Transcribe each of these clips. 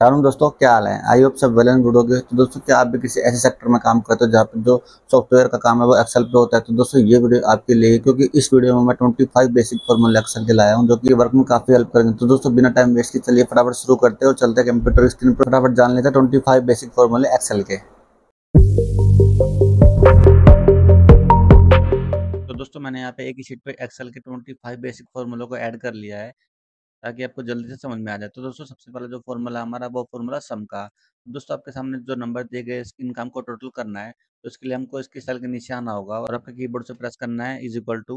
यार दोस्तों, क्या हाल है? आई होप सब वेल एंड गुड होगे। तो दोस्तों, क्या आप भी किसी ऐसे सेक्टर में काम करते हो जहाँ पे जो सॉफ्टवेयर का काम है वो एक्सेल पे होता है? तो दोस्तों, ये वीडियो आपके लिए है, क्योंकि इस वीडियो में मैं 25 बेसिक फॉर्मूले एक्सेल के लाया हूँ जो कि वर्क में काफी हेल्प करेंगे। तो दोस्तों, बिना टाइम वेस्ट के चलिए फटाफट शुरू करते हैं और चलते हैं कंप्यूटर स्क्रीन पर, फटाफट जान लेते हैं 25 बेसिक फॉर्मूले एक्सेल के। तो दोस्तों, मैंने यहाँ पे एक ही शीट पे एक्सेल के 25 बेसिक फॉर्मूलों को ऐड कर लिया है ताकि आपको जल्दी से समझ में आ जाए। तो दोस्तों, सबसे पहले जो फॉर्मूला हमारा वो फॉर्मूला सम का। दोस्तों, आपके सामने जो नंबर दिए गए इनका हमको टोटल करना है। तो इसके लिए हमको इसकी सेल के नीचे आना होगा और आपके कीबोर्ड से प्रेस करना है is equal to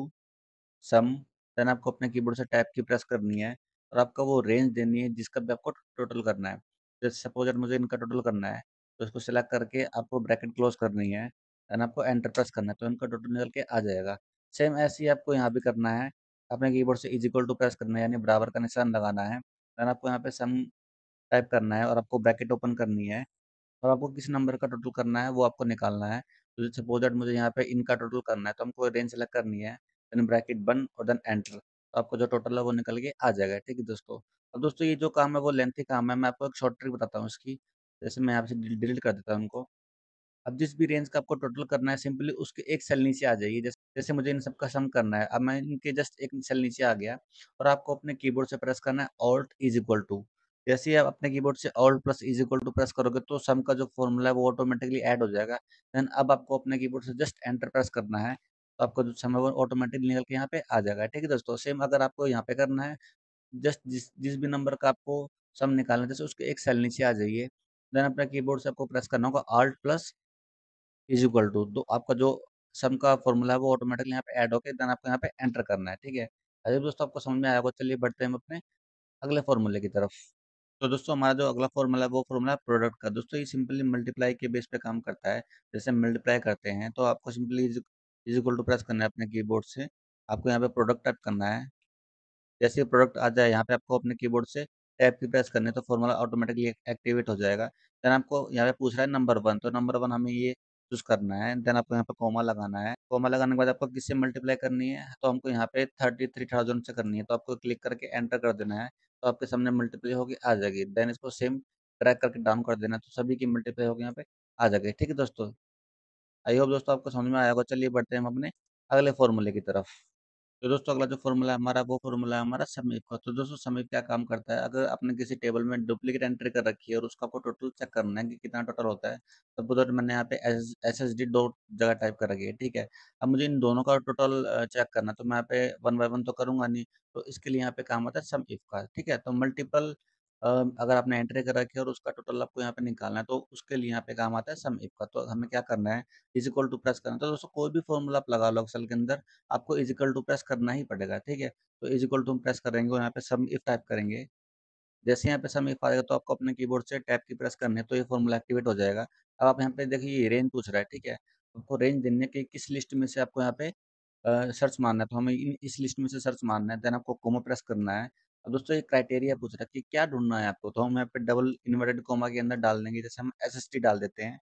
sum. Then आपको अपने कीबोर्ड से टैब की प्रेस करनी है और आपका वो रेंज देनी है जिसका भी आपको टोटल करना है। जैसे सपोज अगर मुझे इनका टोटल करना है तो इसको सिलेक्ट करके आपको ब्रैकेट क्लोज करनी है। देन आपको एंटर प्रेस करना है तो इनका टोटल निकल के आ जाएगा। सेम ऐसे ही आपको यहाँ भी करना है। अपने कीबोर्ड से इज इक्वल टू प्रेस करना है, यानी बराबर का निशान लगाना है। देन आपको यहाँ पे सम टाइप करना है और आपको ब्रैकेट ओपन करनी है और आपको किस नंबर का टोटल करना है वो आपको निकालना है। तो सपोज दैट मुझे यहाँ पे इनका टोटल करना है तो हमको रेंज सेलेक्ट करनी है, देन ब्रैकेट बंद और देन एंटर। तो आपको जो टोटल है वो निकल के आ जाएगा। ठीक है दोस्तों। अब दोस्तों, ये जो काम है वो लेंथी काम है, मैं आपको एक शॉर्ट ट्रिक बताता हूँ इसकी। जैसे मैं यहाँ से डिलीट कर देता हूँ उनको। अब जिस भी रेंज का आपको टोटल करना है सिंपली उसके एक सेल नीचे आ जाइए। जैसे जैसे मुझे इन सबका सम करना है, अब मैं इनके जस्ट एक सेल नीचे आ गया और आपको अपने कीबोर्ड से प्रेस करना है ऑल्ट इज इक्वल टू। जैसे ही आप अपने कीबोर्ड से alt plus is equal to press करोगे तो सम का जो फॉर्मूला है वो ऑटोमेटिकली ऐड हो जाएगा। देन अब आपको अपने कीबोर्ड से जस्ट एंटर प्रेस करना है तो आपका जो सम है वो ऑटोमेटिकली निकल के यहाँ पे आ जाएगा। ठीक है दोस्तों। सेम अगर आपको यहाँ पे करना है, जस्ट जिस जिस भी नंबर का आपको सम निकालना है जैसे उसके एक सेल नीचे आ जाइए। देन अपने कीबोर्ड से आपको प्रेस करना होगा alt plus is equal to, तो आपका जो सम का फॉर्मूला है वो ऑटोमेटिकली यहाँ पे ऐड होके देन आपको यहाँ पे एंटर करना है। ठीक है। अगर दोस्तों आपको समझ में आया होगा, चलिए बढ़ते हैं हम अपने अगले फॉर्मूले की तरफ। तो दोस्तों, हमारा जो अगला फॉर्मूला है वो फॉर्मूला है प्रोडक्ट का। दोस्तों, ये सिंपली मल्टीप्लाई के बेस पे काम करता है। जैसे मल्टीप्लाई करते हैं तो आपको simply is equal to press करना है अपने कीबोर्ड से। आपको यहाँ पे प्रोडक्ट टाइप करना है। जैसे प्रोडक्ट आ जाए यहाँ पे आपको अपने कीबोर्ड से टैब की प्रेस करनी है तो फॉर्मूला ऑटोमेटिकली एक्टिवेट हो जाएगा। देन आपको यहाँ पे पूछ रहा है नंबर वन, तो नंबर वन हमें ये चूज करना है। देन आपको यहाँ पे कॉमा लगाना है। कॉमा लगाने के बाद आपको किससे मल्टीप्लाई करनी है तो हमको यहाँ पे 33,000 से करनी है, तो आपको क्लिक करके एंटर कर देना है। तो आपके सामने मल्टीप्लाई होगी आ जाएगी। देन इसको सेम ड्रैग करके डाउन कर देना है, तो सभी की मल्टीप्लाई होगी यहाँ पे आ जाएगी। ठीक है दोस्तों। आई होप दोस्तों आपको समझ में आया होगा। चलिए बढ़ते हैं हम अपने अगले फॉर्मूले की तरफ। तो दोस्तों, अगला जो फॉर्मूला है हमारा वो फॉर्मूला है हमारा समीप का। तो दोस्तों, समीप क्या काम करता है, अगर आपने किसी टेबल में डुप्लीकेट एंट्री कर रखी है और उसका आपको टोटल चेक करना है कि कितना टोटल होता है। तो उधर मैंने यहाँ पे एस एस डी दो जगह टाइप कर रखी है। ठीक है। अब मुझे इन दोनों का टोटल चेक करना है तो मैं यहाँ पे वन बाय वन तो करूंगा नहीं। तो इसके लिए यहाँ पे काम आता है सम इफ का। ठीक है। तो मल्टीपल अगर आपने एंट्री कर रखी है और उसका टोटल आपको यहाँ पे निकालना है तो उसके लिए यहाँ पे काम आता है सम इफ का। तो हमें क्या करना है, इज इक्वल टू प्रेस करना है। तो दोस्तों, कोई भी फॉर्मूला आप लगा लो एक्सेल के अंदर, आपको इज इक्वल टू प्रेस करना ही पड़ेगा। ठीक है। तो इज इक्वल टू हम प्रेस करेंगे और यहाँ पे सम इफ टाइप करेंगे। जैसे यहाँ पे सम इफ आएगा तो आपको अपने कीबोर्ड से टैब की प्रेस करनी है तो ये फॉर्मूला एक्टिवेट हो जाएगा। अब आप यहाँ पे देखिए ये रेंज पूछ रहा है। ठीक है। आपको रेंज देने की किस लिस्ट में से आपको यहाँ पे सर्च मारना है, तो हमें इस लिस्ट में से सर्च मारना है। देन आपको कोमा प्रेस करना है। अब दोस्तों, ये क्राइटेरिया पूछ रहा है कि क्या ढूंढना है आपको, तो हम यहाँ पे डबल इन्वर्टेड कोमा के अंदर डाल देंगे। जैसे हम एस एस टी डाल देते हैं,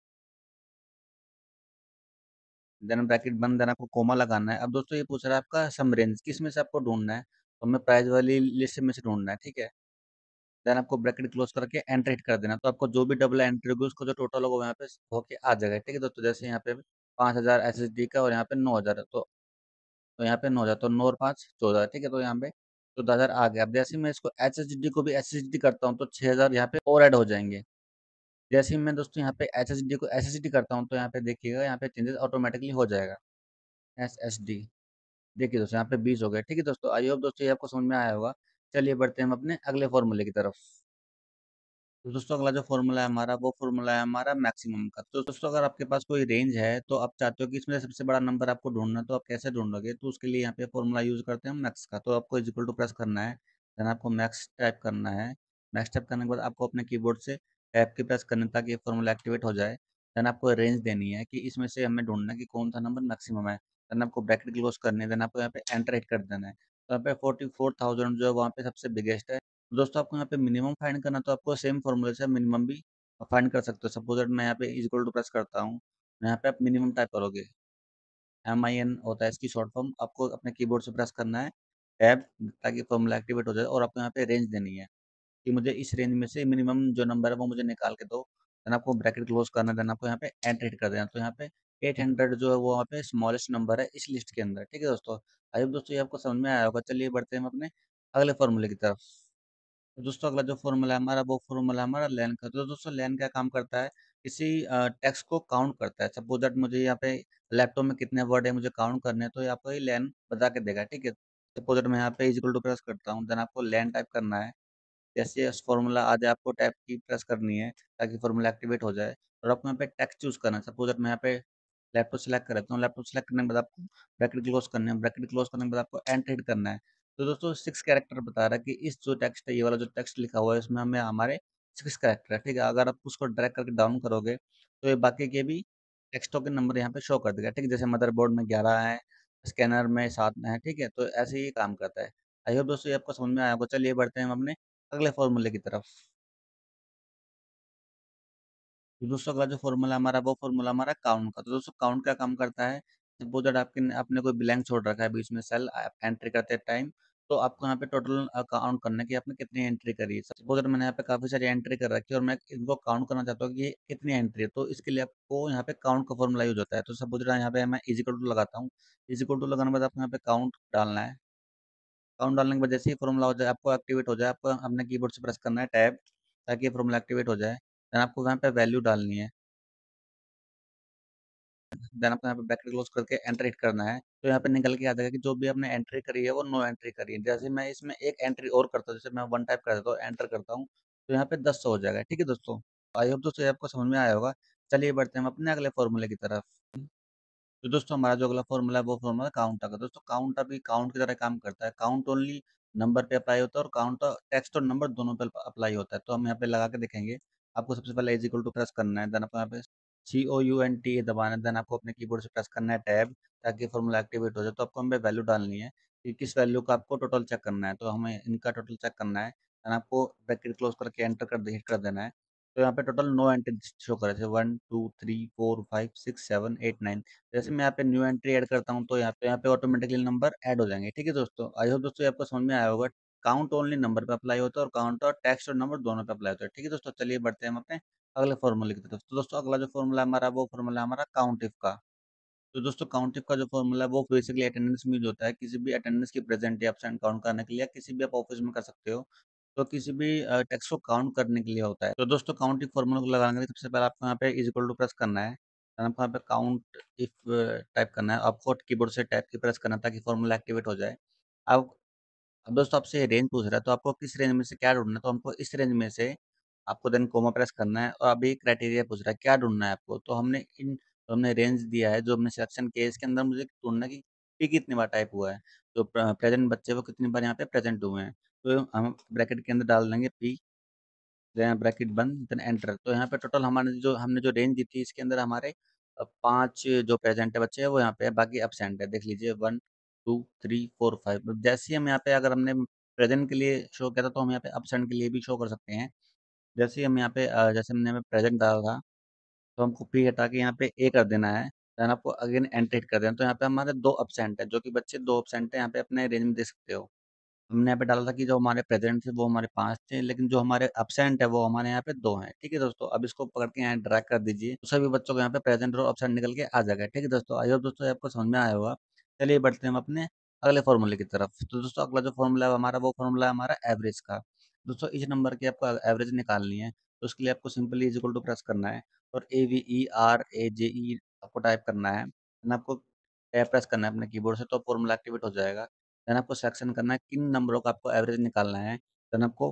देन ब्रैकेट बंद, देन आपको कोमा लगाना है। अब दोस्तों, ये पूछ रहा है आपका सम रेंज किस में से आपको ढूंढना है, तो हमें प्राइस वाली लिस्ट में से ढूंढना है। ठीक है। देन आपको ब्रैकेट क्लोज करके एंटर हिट कर देना, तो आपको जो भी डबल एंट्री होगी उसको जो टोटल होगा यहाँ पे होके आ जाएगा। ठीक है दोस्तों। जैसे यहाँ पे 5,000 एस एस डी का और यहाँ पे 9,000 है तो यहाँ पे 9,000 तो 9 और 5 14। ठीक है। तो यहाँ पे 14,000 आ गया। अब जैसे ही मैं इसको एच एस डी को भी एस एस डी करता हूँ तो 6,000 यहाँ पे और ऐड हो जाएंगे। जैसे ही मैं दोस्तों यहाँ पे एच एस डी को एस एस डी करता हूँ तो यहाँ पे देखिएगा यहाँ पे चेंजेस ऑटोमेटिकली हो जाएगा। एस एस डी देखिए दोस्तों, यहाँ पे 20 हो गए। ठीक है दोस्तों। आई होप दोस्तों ये आपको समझ में आया होगा। चलिए बढ़ते हैं हम अपने अगले फॉर्मूले की तरफ। तो दोस्तों, अगला जो फॉर्मूला है हमारा वो फॉर्मूला है हमारा मैक्सिमम का। तो दोस्तों, अगर आपके पास कोई रेंज है तो आप चाहते हो कि इसमें सबसे बड़ा नंबर आपको ढूंढना है, तो आप कैसे ढूंढोगे, तो उसके लिए यहाँ पे फॉर्मूला यूज करते हैं मैक्स का। तो आपको इक्वल टू प्रेस करना है, देन आपको मैक्स टाइप करना है। मैक्स टाइप करने के बाद आपको अपने कीबोर्ड से टैब की प्रेस करना है ताकि ये फॉर्मूला एक्टिवेट हो जाए। देन आपको रेंज देनी है कि इसमें से हमें ढूंढना है कि कौन सा नंबर मैक्सिमम है। देन आपको ब्रैकेट क्लोज करनी है। देन आपको यहाँ पे एंटर हिट कर देना है। तो यहाँ पे 44,000 जो है वहाँ पे सबसे बिगेस्ट है। दोस्तों, आपको यहाँ पे मिनिमम फाइंड करना तो आपको सेम फॉर्मूले से मिनिमम भी फाइंड कर सकते हो। सपोज दैट मैं यहाँ पे इक्वल टू प्रेस करता हूँ, यहाँ पे आप मिनिमम टाइप करोगे। MIN होता है इसकी शॉर्ट फॉर्म। आपको अपने कीबोर्ड से प्रेस करना है टैब ताकि फॉर्मूला एक्टिवेट हो जाए और आपको यहाँ पे रेंज देनी है कि मुझे इस रेंज में से मिनिमम जो नंबर है वो मुझे निकाल के दो। देन आपको ब्रैकेट क्लोज करना है, देन आपको यहाँ पे एंटर हिट कर देना। तो यहाँ पे 800 जो है वो वहाँ पे स्मॉलेस्ट नंबर है इस लिस्ट के अंदर। ठीक है दोस्तों, आई होप दोस्तों ये आपको समझ में आया होगा। चलिए बढ़ते हैं हम अपने अगले फॉर्मूले की तरफ। तो दोस्तों अगला जो फॉर्मूला है हमारा, वो फॉर्मूला हमारा लेन का। तो दोस्तों लेन क्या काम करता है, किसी टेक्स्ट को काउंट करता है। सपोज दैट मुझे यहाँ पे लैपटॉप में कितने वर्ड है मुझे काउंट करने हैं, तो ये आपको ये लेन बता के देगा। ठीक है, सपोज दैट मैं यहाँ पे इक्वल टू प्रेस करता हूँ, देन आपको लेन टाइप करना है। जैसे फॉर्मूला आ जाए आपको टैब की प्रेस करनी है ताकि फॉर्मूला एक्टिवेट हो जाए। और आपको यहाँ पे टेक्स्ट चूज करना है। सपोज दैट मैं यहाँ पे लैपटॉप सेलेक्ट कर लेता हूँ। लैपटॉप सेलेक्ट करने के बाद आपको ब्रैकेट क्लोज करना है। ब्रैकेट क्लोज करने के बाद आपको एंटर हिट करना है। तो दोस्तों 6 कैरेक्टर बता रहा है कि इस जो टेक्स्ट है, ये वाला जो टेक्स्ट लिखा हुआ है, इसमें हमें हमारे 6 कैरेक्टर है। ठीक है, अगर आप उसको ड्रैग करके डाउन करोगे तो ये बाकी के भी टेक्स्टों के नंबर यहाँ पे शो कर देगा। ठीक है, जैसे मदरबोर्ड में 11 है, स्कैनर में 7 में है। ठीक है, तो ऐसे ही काम करता है। आई होप दोस्तों ये आपको समझ में आया होगा। चलिए बढ़ते हैं हम अपने अगले फॉर्मूले की तरफ। तो दोस्तों अगला जो फॉर्मूला हमारा, वो फॉर्मूला हमारा काउंट का। तो दोस्तों काउंट क्या काम करता है, सपोज दैट आपके आपने कोई ब्लैंक छोड़ रखा है बीच में सेल एंट्री करते टाइम, तो आपको यहाँ पे टोटल काउंट करना है कि आपने कितनी एंट्री करी है। सपोज दैट मैंने यहाँ पे काफी सारी एंट्री कर रखी है और मैं इनको काउंट करना चाहता हूँ कि ये कितनी एंट्री है। तो इसके लिए आपको यहाँ पे काउंट का फॉर्मूला यूज होता है। तो सपोज दैट यहाँ पे मैं इज इक्वल टू लगाता हूँ। इज इक्वल टू लगाने के बाद आपको यहाँ पे काउंट डालना है। काउंट डालने के बाद जैसे ही फॉर्मूला हो जाए, आपको एक्टिवेट हो जाए, आपको अपने कीबोर्ड से प्रेस करना है टैब, ताकि ये फॉर्मूला एक्टिवेट हो जाए। देन आपको यहाँ पे वैल्यू डालनी है। देन आपको यहाँ पे ब्रैकेट क्लोज करके एंटर हिट करना है। तो यहाँ पे निकल के आ जाएगा कि जो भी आपने एंट्री करी है वो नो एंट्री करी है। जैसे मैं इसमें एक एंट्री और करता हूँ, जैसे मैं 1 टाइप कर देता हूँ, एंटर करता हूँ, तो यहाँ पे 10 हो जाएगा। ठीक है दोस्तों, आई होप दोस्तों ये आपको समझ में आया होगा। चलिए बढ़ते हैं हम अपने अगले फॉर्मूले की तरफ। तो दोस्तों हमारा जो अगला फॉर्मूला है वो फॉर्मूला काउंट का। दोस्तों काउंट अभी काउंट की तरह काम करता है। काउंट ओनली नंबर पे अप्लाई होता है और काउंट टेक्स्ट और नंबर दोनों पे अप्लाई होता है। तो हम यहाँ पे लगा के देखेंगे। आपको सबसे पहले इज इक्वल टू प्रेस करना है, देन आपको यहाँ पे COUNT दबाना है, देन आपको अपने कीबोर्ड से प्रेस करना है टैब, ताकि फॉर्मूला एक्टिवेट हो जाए। तो आपको हमें वैल्यू डालनी है कि किस वैल्यू का आपको टोटल चेक करना है। तो हमें इनका टोटल चेक करना है, देन आपको ब्रैकेट क्लोज करके एंटर हिट कर देना है। तो यहाँ पे टोटल नो एंट्री शो करे थे, 1 2 3 4 5 6 7 8 9। जैसे मैं यहाँ पे न्यू एंट्री ऐड करता हूँ तो यहाँ पे ऑटोमेटिकली नंबर ऐड हो जाएंगे। ठीक है दोस्तों, आई होप दोस्तों ये आपको समझ में आया होगा। काउंट ओनली नंबर पे अप्लाई होता है और काउंट और टेक्स्ट और नंबर दोनों पे अप्लाई होता है। ठीक है दोस्तों, चलिए बढ़ते हैं हम अपने अगले फॉर्मूले की तरफ। तो दोस्तों अगला जो फॉर्मूला हमारा, वो फॉर्मूला हमारा काउंट इफ का। तो दोस्तों काउंट इफ का जो फॉर्मूला है वो बेसिकली अटेंडेंस में यूज होता है। किसी भी अटेंडेंस की प्रेजेंट या एब्सेंट काउंट करने के लिए, या किसी भी आप ऑफिस में कर सकते हो, तो किसी भी टेक्स्ट को काउंट करने के लिए होता है। तो दोस्तों काउंट इफ फॉर्मूला को लगाने के लिए सबसे पहले आपको यहाँ पे इज इक्वल टू प्रेस करना है, then आपको यहाँ पे काउंट इफ टाइप करना है। आपको कीबोर्ड से टाइप की प्रेस करना है ताकि फॉर्मूला एक्टिवेट हो जाए। अब दोस्तों आपसे रेंज पूछ रहा है, तो आपको किस रेंज में से क्या ढूंढना है। तो हमको इस रेंज में से, आपको देन कोमा प्रेस करना है। और अभी क्राइटेरिया पूछ रहा है क्या ढूंढना है आपको। तो हमने रेंज दिया है जो हमने सिलेक्शन किया है, इसके अंदर मुझे ढूंढना है कि पी कितनी बार टाइप हुआ है, जो प्रेजेंट बच्चे वो कितनी बार यहाँ पे प्रेजेंट हुए हैं। तो हम ब्रैकेट के अंदर डाल देंगे पी, देन ब्रैकेट बंद, देन एंटर। तो यहाँ पे टोटल हमारे जो हमने जो रेंज दी थी, इसके अंदर हमारे 5 जो प्रेजेंट है बच्चे हैं वो यहाँ पे है, बाकी अब्सेंट है। देख लीजिए 1 2 3 4 5। जैसे ही हम यहाँ पे, अगर हमने प्रेजेंट के लिए शो किया था, तो हम यहाँ पे अब्सेंट के लिए भी शो कर सकते हैं। जैसे ही हम यहाँ पे जैसे हमने प्रेजेंट डाला था, तो हमको पी हटा के यहाँ पे ए कर देना है। देन आपको अगेन एंटर कर देना। तो यहाँ पे हमारे 2 अब्सेंट है, जो कि बच्चे 2 अब्सेंट है यहाँ पे अपने रेंज में देख सकते हो। हमने यहाँ पे डाला था कि जो हमारे प्रेजेंट थे वो हमारे 5 थे, लेकिन जो हमारे अब्सेंट है वो हमारे यहाँ पे 2 हैं। ठीक है दोस्तों, अब इसको पकड़ के यहाँ ड्रैग कर दीजिए, तो सभी बच्चों को यहाँ पे प्रेजेंट और अब्सेंट निकल के आ जाएगा। ठीक है दोस्तों, आई होप दोस्तों ये आपको समझ में आया होगा। चलिए बढ़ते हैं हम अपने अगले फॉर्मूले की तरफ। तो दोस्तों अगला जो फॉर्मूला है हमारा, वो फॉर्मूला है हमारा एवरेज का। दोस्तों इस नंबर की आपको एवरेज निकालनी है, तो उसके लिए आपको simply is equal to press करना है और AVERAJE आपको टाइप करना है। देन आपको टैब प्रेस करना है अपने कीबोर्ड से, तो फॉर्मूला एक्टिवेट हो जाएगा। देन आपको सेलेक्शन करना है किन नंबरों का आपको एवरेज निकालना है। देन आपको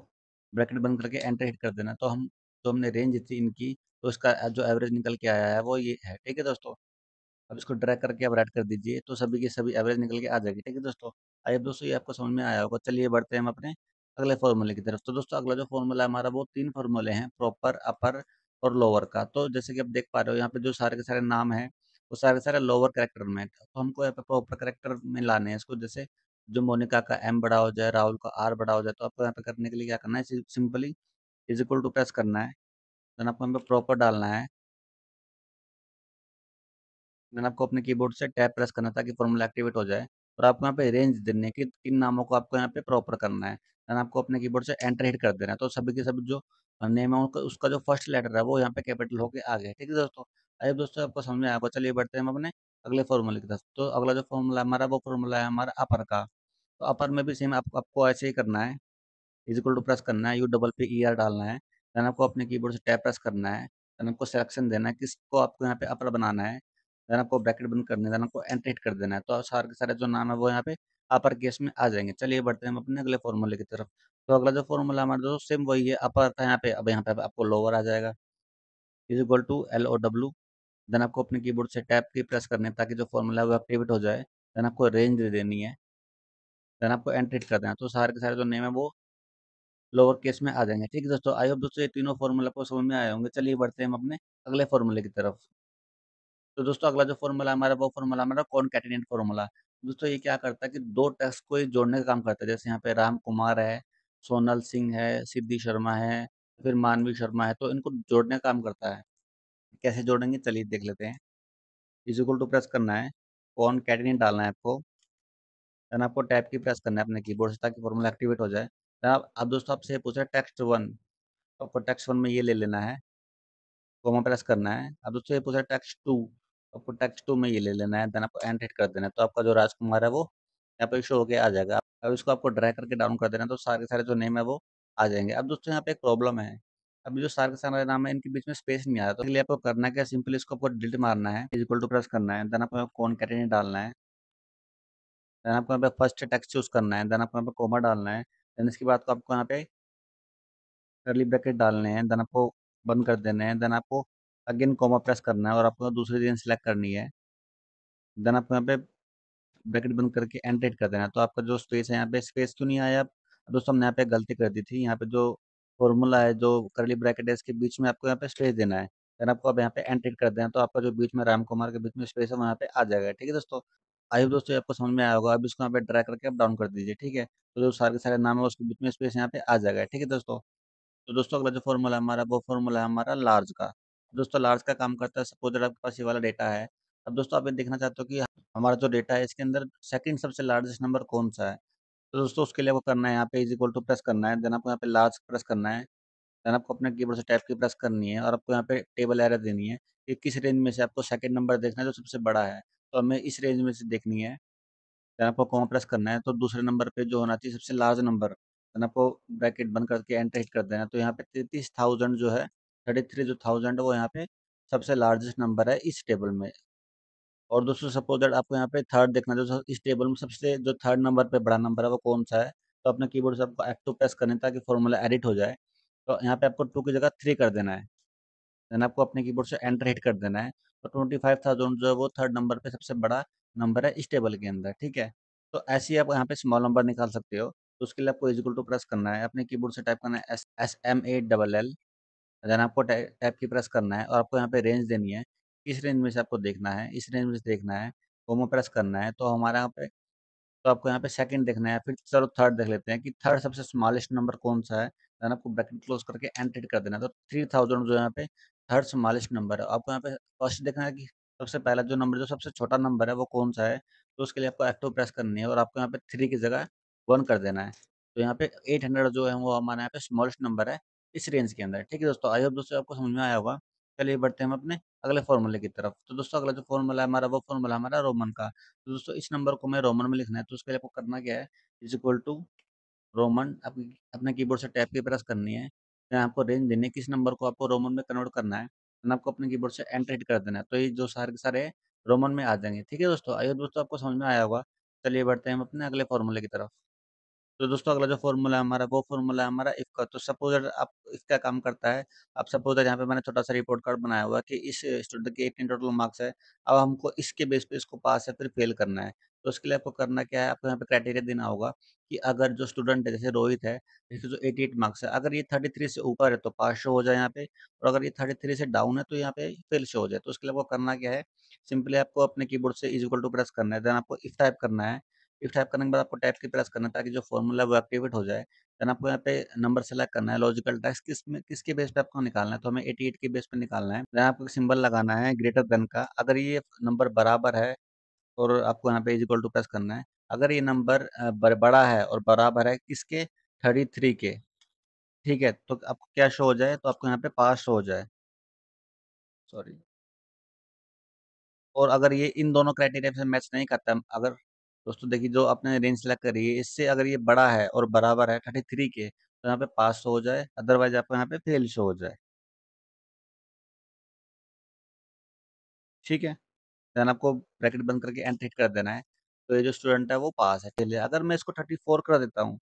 ब्रैकेट बंद करके एंटर हिट कर देना है। तो हमने रेंज थी इनकी, तो इसका जो एवरेज निकल के आया है वो ये है। ठीक है दोस्तों, अब इसको ड्रैग करके आप ऐड कर दीजिए, तो सभी की सभी एवरेज निकल के आ जाएगी। ठीक है दोस्तों, आइए दोस्तों ये आपको समझ में आया होगा। चलिए बढ़ते हैं हम अपने अगले फॉर्मूले की तरफ। तो दोस्तों अगला जो फॉर्मूला है हमारा, वो 3 फॉर्मूले हैं, प्रॉपर, अपर और लोअर का। तो जैसे कि आप देख पा रहे हो यहाँ पे जो सारे के सारे नाम हैं, वो सारे के सारे लोअर करेक्टर में है। तो हमको यहाँ पे प्रॉपर करेक्टर में लाने हैं इसको। जैसे जो मोनिका का M बड़ा हो जाए, राहुल का R बड़ा हो जाए, तो आपको यहाँ पे करने के लिए क्या करना है, simply is equal to press करना है। देन आपको यहाँ पे प्रॉपर डालना है। देन आपको अपने कीबोर्ड से टैब प्रेस करना था कि फॉर्मूला एक्टिवेट हो जाए। और आपको यहाँ पे रेंज देनी है कि किन नामों को आपको यहाँ पे प्रॉपर करना है। देन आपको अपने कीबोर्ड से एंटर हिट कर देना है। तो सभी के सभी जो नेम है उसका जो फर्स्ट लेटर है वो यहाँ पे कैपिटल होके आ गया है। ठीक है दोस्तों, आइए दोस्तों आपको समझ में आया होगा। चलिए बढ़ते हैं हम अपने अगले फॉर्मूले की तरफ। तो अगला जो फॉर्मूला हमारा वो फॉर्मूला है हमारा अपर का। तो अपर में भी सेम आपको ऐसे ही करना है, इज इक्वल टू प्रेस करना है, UPPER डालना है। देन आपको अपने कीबोर्ड से टैब प्रेस करना है। देन आपको सिलेक्शन देना है किसको आपको यहाँ पे अपर बनाना है। देन आपको ब्रैकेट बंद करनी है। देन आपको एंटर हिट कर देना है। तो सारे के सारे जो नाम है वो यहाँ पे अपर केस में आ जाएंगे। चलिए बढ़ते हैं हम अपने अगले फॉर्मूले की तरफ। तो अगला जो फॉर्मूला हमारा जो सेम वही है, अपर था यहाँ पे, अब यहाँ पे आपको लोअर आ जाएगा, is equal to LOW। Then आपको अपने कीबोर्ड से टैब की प्रेस करनी है ताकि जो फॉर्मूला है वो एक्टिवेट हो जाए। देन आपको रेंज दे देनी है। देन आपको एंटर हिट कर देना है। तो सारे के सारे जो नेम है वो लोअर केस में आ जाएंगे। ठीक है दोस्तों, आई होप दोस्तों ये तीनों फॉर्मूला आपको समझ में आए होंगे। चलिए बढ़ते हैं हम अपने अगले फॉर्मूले की तरफ। तो दोस्तों अगला जो फॉर्मूला हमारा वो फॉर्मूला हमारा कॉनकैटिनेट फॉर्मूला। दोस्तों ये क्या करता है कि दो टेक्स्ट को ही जोड़ने का काम करता है। जैसे यहाँ पे राम कुमार है, सोनल सिंह है, सिद्धि शर्मा है, फिर मानवी शर्मा है, तो इनको जोड़ने का काम करता है। कैसे जोड़ेंगे चलिए देख लेते हैं। इज इक्वल टू प्रेस करना है, कॉनकैटिनेट डालना है आपको। देन आपको टैब की प्रेस करना है अपने कीबोर्ड से ताकि फॉर्मूला एक्टिवेट हो जाए। देन आप अब दोस्तों आपसे पूछ रहे हैं टेक्स्ट वन, तो आपको टेक्स्ट वन में ये ले लेना है, कोमा प्रेस करना है। अब दोस्तों ये पूछा टेक्स्ट टू, आपको टेक्स्ट टू में ये ले लेना है। देन आपको एंटर हिट कर देना है। तो आपका जो राजकुमार है वो यहाँ पे शो होके आ जाएगा। अब इसको आपको ड्रैग करके डाउन कर देना है, तो सारे के सारे जो नेम है वो आ जाएंगे। अब दोस्तों यहाँ पे एक प्रॉब्लम है, अभी जो सारे के सारे नाम है इनके बीच में स्पेस नहीं आ रहा। तो इसके लिए आपको करना क्या, सिंपली इसको आपको डिलीट मारना है, इज इक्वल टू प्रेस करना है। देन आपको कॉनकैटिनेट डालना है। देन आपको यहाँ पे फर्स्ट टेक्स्ट चूज करना है। देन आपको यहाँ पे कोमा डालना है। देन इसके बाद आपको यहाँ पे कर्ली ब्रैकेट डालने हैं। देन आपको बंद कर देने हैं। देन आपको अगेन कोमा प्रेस करना है और आपको दूसरी रेंज सेलेक्ट करनी है। देन आपको यहाँ पे ब्रैकेट बंद करके एंटर हिट कर देना है। तो आपका जो स्पेस है यहाँ पे स्पेस क्यों नहीं आया, दोस्तों हमने यहाँ पे गलती कर दी थी। यहाँ पे जो फॉर्मूला है जो करली ब्रैकेट है इसके बीच में आपको यहाँ पे स्पेस देना है। देन आपको अब यहाँ पे एंटर हिट कर देना है। तो आपका जो बीच में राम कुमार के बीच में स्पेस है वो यहाँ पे आ जाएगा। ठीक है दोस्तों, आई होप दोस्तों ये आपको समझ में आया होगा। अब इसको यहाँ पे ड्रैग करके आप डाउन कर दीजिए। ठीक है, तो जो सारे के सारे नाम है उसके बीच में स्पेस यहाँ पे आ जाएगा। ठीक है दोस्तों, तो दोस्तों अगला जो फॉर्मूला है हमारा वो फॉर्मूला है हमारा लार्ज का। दोस्तों लार्ज का काम करता है, सपोज अगर आपके पास ये वाला डेटा है। अब दोस्तों आप ये देखना चाहते हो कि हमारा जो डेटा है इसके अंदर सेकंड सबसे लार्जेस्ट नंबर कौन सा है। तो दोस्तों उसके लिए आपको करना है, यहाँ पे इज इक्वल टू प्रेस करना है। देन आपको यहाँ पे लार्ज प्रेस करना है। देन आपको अपने कीबोर्ड से टैब की प्रेस करनी है और आपको यहाँ पे टेबल एरर देनी है कि किस रेंज में से आपको सेकंड नंबर देखना है जो सबसे बड़ा है। तो हमें इस रेंज में से देखनी है। देन आपको कॉमा प्रेस करना है। तो दूसरे नंबर पे जो होना चाहिए सबसे लार्ज नंबर, देन आपको ब्रैकेट बंद करके एंटर हिट कर देना है। तो यहाँ पे 33,000 जो है, 33 जो थाउजेंड है वो यहाँ पे सबसे लार्जेस्ट नंबर है इस टेबल में। और दोस्तों सपोज दैट आपको यहाँ पे थर्ड देखना है, जो इस टेबल में सबसे जो थर्ड नंबर पे बड़ा नंबर है वो कौन सा है। तो अपने कीबोर्ड से आपको F2 प्रेस करना है ताकि फॉर्मूला एडिट हो जाए। तो यहाँ पे आपको 2 की जगह 3 कर देना है। देन आपको अपने कीबोर्ड से एंटर हिट कर देना है। तो 25,000 जो है वो थर्ड नंबर पे सबसे बड़ा नंबर है इस टेबल के अंदर। ठीक है, तो ऐसे ही आप यहाँ पे स्मॉल नंबर निकाल सकते हो। तो उसके लिए आपको इज इक्वल टू प्रेस करना है, अपने कीबोर्ड से टाइप करना है SMALL। देन आपको टैब की प्रेस करना है और आपको यहाँ पे रेंज देनी है, किस रेंज में से आपको देखना है, इस रेंज में से देखना है। कोमा प्रेस करना है। तो हमारे यहाँ पे, तो आपको यहाँ पे सेकंड देखना है। फिर चलो थर्ड देख लेते हैं कि थर्ड सबसे स्मॉलेस्ट नंबर कौन सा है। देन आपको ब्रैकेट क्लोज करके एंटर कर देना है। तो 3000 जो यहाँ पे थर्ड स्मॉलेस्ट नंबर है। आपको यहाँ पे फर्स्ट देखना है कि सबसे पहला जो नंबर जो सबसे छोटा नंबर है वो कौन सा है। तो उसके लिए आपको F2 प्रेस करनी है और आपको यहाँ पे 3 की जगह 1 कर देना है। तो यहाँ पे 800 जो है वो हमारे यहाँ पे स्मॉलेस्ट नंबर है इस रेंज के अंदर। ठीक है दोस्तों, आई होप दोस्तों आपको समझ में आया होगा। चलिए बढ़ते हैं हम अपने अगले फॉर्मूले की तरफ। तो दोस्तों अगला जो फॉर्मूला है हमारा वो फॉर्मूला हमारा रोमन का। तो दोस्तों इस नंबर को हमें रोमन में लिखना है। तो उसके लिए आपको करना क्या है, इज इक्वल टू रोमन, अपने कीबोर्ड से टैब की प्रेस करनी है। फिर आपको रेंज देनी है किस नंबर को आपको रोमन में कन्वर्ट करना है। देन आपको अपने कीबोर्ड से एंटर हिट कर देना है। तो ये जो सारे के सारे रोमन में आ जाएंगे। ठीक है दोस्तों, आइए दोस्तों आपको समझ में आया होगा। चलिए बढ़ते हैं हम अपने अगले फॉर्मूले की तरफ। तो दोस्तों अगला जो फॉर्मूला है हमारा वो फॉर्मूला है हमारा इफ का। तो सपोज आप इसका काम करता है, अब सपोज यहाँ पे मैंने छोटा सा रिपोर्ट कार्ड बनाया हुआ है कि इस स्टूडेंट के 18 टोटल मार्क्स है। अब हमको इसके बेस पे इसको पास या फिर फेल करना है। तो उसके लिए आपको करना क्या है, आपको यहाँ पे क्राइटेरिया देना होगा कि अगर जो स्टूडेंट है जैसे रोहित है, इसके जो 88 मार्क्स है, अगर ये 33 से ऊपर है तो पास शो हो जाए यहाँ पे, और अगर ये 33 से डाउन है तो यहाँ पे फेल शो हो जाए। तो उसके लिए आपको करना क्या है, सिंपली आपको अपने कीबोर्ड से इज इक्वल टू प्रेस करना है। देन आपको इफ टाइप करना है। इफ टाइप करने के बाद आपको टैब की प्रेस करना है ताकि जो फॉर्मूला है वो एक्टिवेट हो जाए। देन आपको यहाँ पे नंबर सेलेक्ट करना है, लॉजिकल टेक्स्ट किसके बेस पे आपको निकालना है। तो हमें 88 के बेस पे निकालना है। देन आपको सिंबल लगाना है ग्रेटर देन का, अगर ये नंबर बराबर है, और आपको यहाँ पे इज इक्वल टू प्रेस करना है। अगर ये नंबर बड़ा है और बराबर है किसके, 33 के। ठीक है, तो आपको क्या शो हो जाए, तो आपको यहाँ पे पास शो हो जाए। सॉरी। और अगर ये इन दोनों क्राइटेरिया से मैच नहीं करता, अगर दोस्तों देखिए जो आपने रेंज सेलेक्ट करी है, इससे अगर ये बड़ा है और बराबर है 33 के, तो यहाँ पे पास शो हो जाए, अदरवाइज आपको यहाँ पे फेल शो हो जाए। ठीक है, देन आपको ब्रैकेट बंद करके एंटर हिट कर देना है। तो ये जो स्टूडेंट है वो पास है। चलिए अगर मैं इसको 34 कर देता हूँ,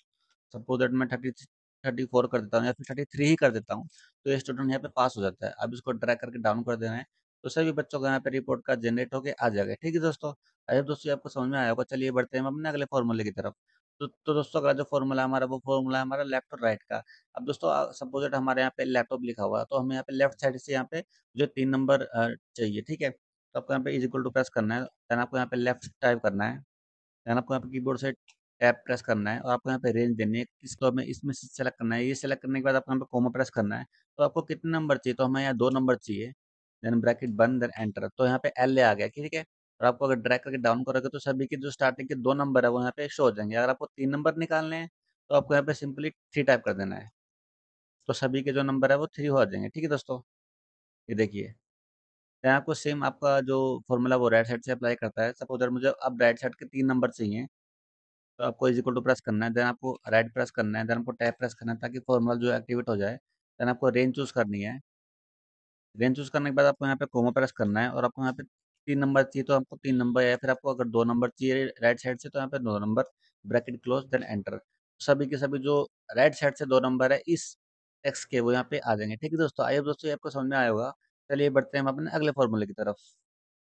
सपोज दैट मैं 34 कर देता हूँ या फिर 33 ही कर देता हूँ, तो ये स्टूडेंट यहाँ पे पास हो जाता है। अब इसको ड्रैग करके डाउन कर देना है, तो सभी बच्चों को यहाँ पे रिपोर्ट कार्ड जनरेट होके आ जाएगा। ठीक है दोस्तों, अरे दोस्तों ये आपको समझ में आया होगा। चलिए बढ़ते हैं हम अपने अगले फॉर्मूले की तरफ। तो दोस्तों अगला जो फॉर्मूला हमारा, वो फॉर्मूला है हमारा लेफ्ट और राइट का। अब दोस्तों सपोज दैट हमारे यहाँ पे लैपटॉप लिखा हुआ है, तो हमें यहाँ पे लेफ्ट साइड से यहाँ पे जो 3 नंबर चाहिए। ठीक है, तो आपको यहाँ पे इज इक्वल टू प्रेस करना है, देन आपको यहाँ पे लेफ्ट टाइप करना है, देन आपको यहाँ पे कीबोर्ड से टैप प्रेस करना है, और आपको यहाँ पे रेंज देनी है, किसको हमें इसमें से सेलेक्ट करना है। ये सेलेक्ट करने के बाद आपको यहाँ पे कोमा प्रेस करना है। तो आपको कितने नंबर चाहिए, तो हमें यहाँ 2 नंबर चाहिए। देन ब्रैकेट बंद, देन एंटर, तो यहाँ पे एल आ गया। ठीक है, और आपको अगर ड्रैग करके डाउन करोगे तो सभी के जो स्टार्टिंग के 2 नंबर है वो यहाँ पे शो हो जाएंगे। अगर आपको 3 नंबर निकालने हैं, तो आपको यहाँ पे सिंपली 3 टाइप कर देना है, तो सभी के जो नंबर है वो 3 हो जाएंगे। ठीक है दोस्तों, ये देखिए, देन आपको सेम आपका जो फॉर्मूला वो राइट साइड से अप्लाई करता है। सपोज अगर मुझे अब राइट साइड के 3 नंबर चाहिए, तो आपको इज इक्वल टू प्रेस करना है, देन आपको राइट प्रेस करना है, देन आपको टैब प्रेस करना है, ताकि फॉर्मूला जो एक्टिवेट हो जाए। देन आपको रेंज चूज करनी है, रेंज चूज करने के बाद आपको यहाँ पे कोमा प्रेस करना है, और आपको यहाँ पे 3 नंबर चाहिए तो आपको 3 नंबर, या फिर आपको अगर 2 नंबर चाहिए राइट साइड से, तो यहाँ पे 2 number, bracket close, then enter. सभी के सभी जो राइट साइड से 2 नंबर है इस टेक्स्ट के, वो यहाँ पे आ जाएंगे। ठीक है दोस्तों, आइए दोस्तों ये आपको समझ में आया होगा। चलिए बढ़ते हैं हम अपने अगले फॉर्मूले की तरफ।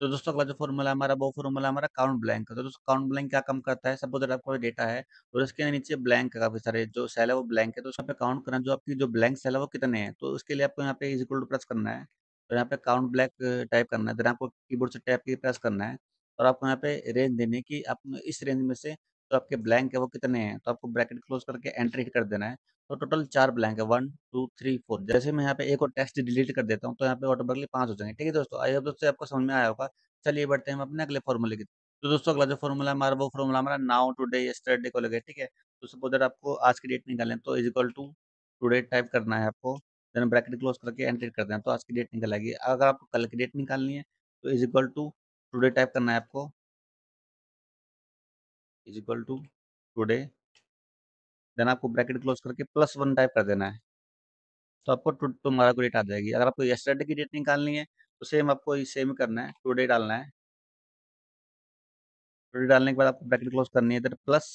तो दोस्तों अगला जो फॉर्मूला हमारा, वो फॉर्मूला हमारा काउंट ब्लैंक का। तो दोस्तों काउंट ब्लैंक क्या काम करता है, सपोज अगर आपको डेटा है और उसके नीचे ब्लैंक है, काफी सारे जो सेल है वो ब्लैंक है, तो उसमें पे काउंट करना, जो आपकी जो ब्लैंक सेल है वो कितने हैं। तो उसके लिए आपको यहाँ पे इज इक्वल टू प्रेस करना है, और यहाँ पे काउंट ब्लैंक टाइप करना है, देन आपको कीबोर्ड से टैप की प्रेस करना है, और आपको यहाँ पे रेंज देनी है कि आप इस रेंज में से जो आपके ब्लैंक है वो कितने हैं। तो आपको ब्रैकेट क्लोज करके एंटर हिट कर देना है। तो टोटल 4 ब्लैंक है, 1 2 3 4। जैसे मैं यहाँ पे एक और टेक्स्ट डिलीट कर देता हूँ, तो यहाँ पे ऑटोमेटिकली 5 हो जाएंगे। ठीक है दोस्तों, आई होप दोस्तों आपको समझ में आया होगा। चलिए बढ़ते हैं हम अपने अगले फॉर्मूले की। तो दोस्तों अगला जो फॉर्मूला हमारा, वो फॉर्मूला हमारा नाउ, टुडे, यस्टरडे को लगे। ठीक है, तो सपोज दैट आपको आज की डेट निकालें, तो is equal to today type करना है आपको, देन ब्रैकेट क्लोज करके एंटर कर देना, तो आज की डेट निकल आएगी। अगर आपको कल की डेट निकालनी है, तो is equal to today type करना है आपको, is equal to today, then आपको ब्रैकेट क्लोज करके +1 टाइप कर देना है, तो आपको तुम्हारा को डेट आ जाएगी। अगर आपको यस्टरडे की डेट निकालनी है, तो सेम आपको सेम ही करना है, टुडे डालना है। टुडे डालने के बाद आपको ब्रैकेट क्लोज करनी है, इधर प्लस,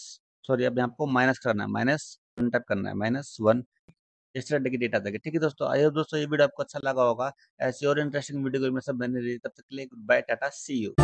सॉरी अभी आपको माइनस करना है, -1 टाइप करना है, -1। इस तरह की डेट आ जाएगी। ठीक है दोस्तों, आई होप दोस्तों ये वीडियो आपको अच्छा लगा होगा। ऐसी और इंटरेस्टिंग वीडियो को मैं सब मैंने तब तक के लिए good bye, tata, see you.